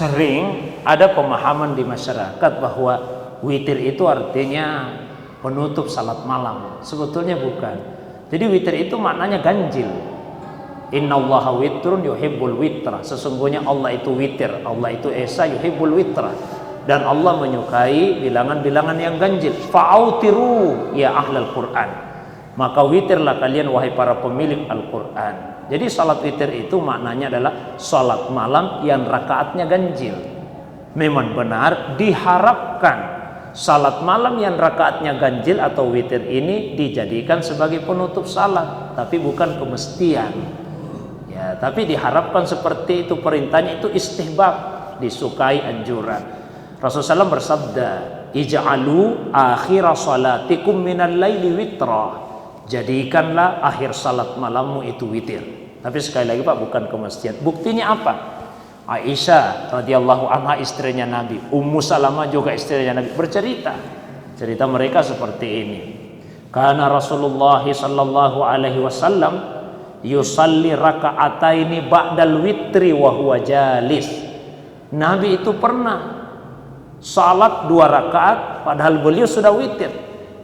sering ada pemahaman di masyarakat bahwa witir itu artinya penutup salat malam. Sebetulnya bukan. Jadi witir itu maknanya ganjil. Innallaha witrun yuhibbul witra. Sesungguhnya Allah itu witir, Allah itu esa yuhibbul witra. Dan Allah menyukai bilangan-bilangan yang ganjil. Fa'autiru ya ahlal Qur'an. Maka witirlah kalian wahai para pemilik Al-Qur'an. Jadi salat witir itu maknanya adalah salat malam yang rakaatnya ganjil. Memang benar diharapkan salat malam yang rakaatnya ganjil atau witir ini dijadikan sebagai penutup salat, tapi bukan kemestian. Ya, tapi diharapkan seperti itu, perintahnya itu istihbab, disukai, anjuran. Rasulullah SAW bersabda, "Ij'alu akhira salatikum minal laili witra." Jadikanlah akhir salat malammu itu witir. Tapi sekali lagi Pak, bukan kemestian. Buktinya apa? Aisyah radhiyallahu anha istrinya Nabi, Ummu Salamah juga istrinya Nabi bercerita. Cerita mereka seperti ini. Karena Rasulullah sallallahu alaihi wasallam yusalli raka'ataini ba'dal witri wa huwa jalis. Nabi itu pernah salat 2 rakaat padahal beliau sudah witir,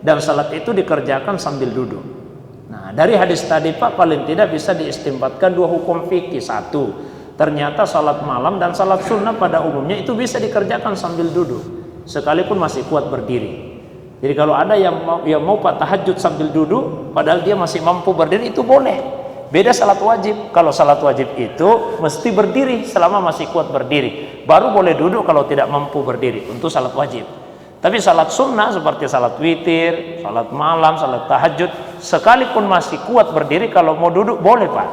dan salat itu dikerjakan sambil duduk. Nah, dari hadis tadi Pak, paling tidak bisa diistimbatkan 2 hukum fikih. 1, ternyata salat malam dan salat sunnah pada umumnya itu bisa dikerjakan sambil duduk, sekalipun masih kuat berdiri. Jadi kalau ada yang mau Pak tahajud sambil duduk padahal dia masih mampu berdiri, itu boleh. Beda salat wajib. Kalau salat wajib itu mesti berdiri selama masih kuat berdiri, baru boleh duduk kalau tidak mampu berdiri untuk salat wajib. Tapi salat sunnah seperti salat witir, salat malam, salat tahajud, sekalipun masih kuat berdiri, kalau mau duduk boleh Pak.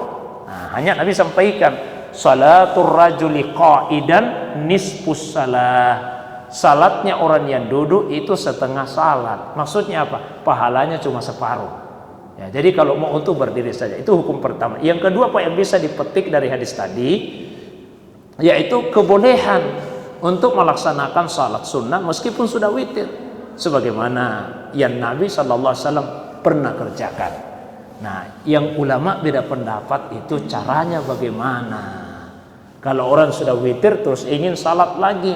Nah, hanya Nabi sampaikan, salatul rajuli qa'idan nisfus salah. Salatnya orang yang duduk itu setengah salat. Maksudnya apa? Pahalanya cuma separuh. Ya, jadi kalau mau untuk berdiri saja, itu hukum pertama. Yang kedua Pak, yang bisa dipetik dari hadis tadi, yaitu kebolehan untuk melaksanakan salat sunnah meskipun sudah witir, sebagaimana yang Nabi SAW pernah kerjakan. Nah, yang ulama beda pendapat itu caranya bagaimana. Kalau orang sudah witir terus ingin salat lagi,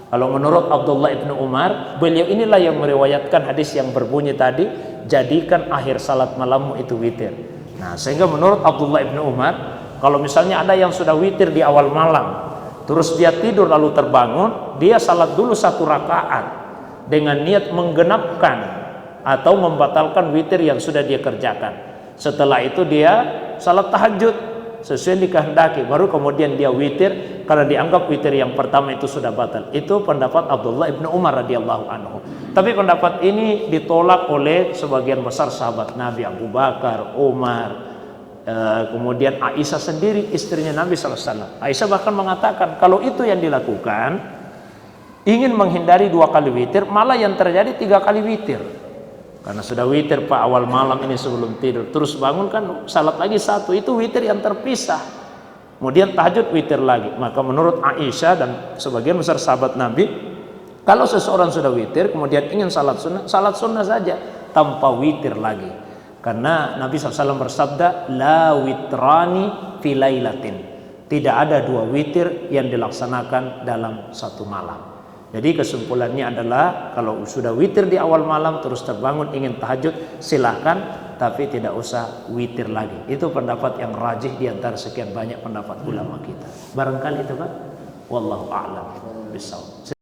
kalau menurut Abdullah ibnu Umar, beliau inilah yang meriwayatkan hadis yang berbunyi tadi, jadikan akhir salat malammu itu witir. Nah, sehingga menurut Abdullah ibnu Umar, kalau misalnya ada yang sudah witir di awal malam, terus dia tidur lalu terbangun, dia salat dulu 1 rakaat dengan niat menggenapkan atau membatalkan witir yang sudah dia kerjakan. Setelah itu dia salat tahajud sesuai dikehendaki, baru kemudian dia witir karena dianggap witir yang pertama itu sudah batal. Itu pendapat Abdullah ibnu Umar radhiyallahu anhu. Tapi pendapat ini ditolak oleh sebagian besar sahabat Nabi, Abu Bakar, Umar, kemudian Aisyah sendiri, istrinya Nabi SAW. Aisyah bahkan mengatakan kalau itu yang dilakukan, ingin menghindari 2 kali witir, malah yang terjadi 3 kali witir. Karena sudah witir Pak awal malam ini sebelum tidur, terus bangun kan salat lagi 1, itu witir yang terpisah. Kemudian tahajud witir lagi. Maka menurut Aisyah dan sebagian besar sahabat Nabi, kalau seseorang sudah witir kemudian ingin salat sunnah saja tanpa witir lagi. Karena Nabi SAW bersabda, la witrani fi lailatin. Tidak ada 2 witir yang dilaksanakan dalam 1 malam. Jadi kesimpulannya adalah kalau sudah witir di awal malam terus terbangun ingin tahajud, silahkan, tapi tidak usah witir lagi. Itu pendapat yang rajih di antara sekian banyak pendapat ulama kita. Barangkali itu Pak. Wallahu a'lam bishawab.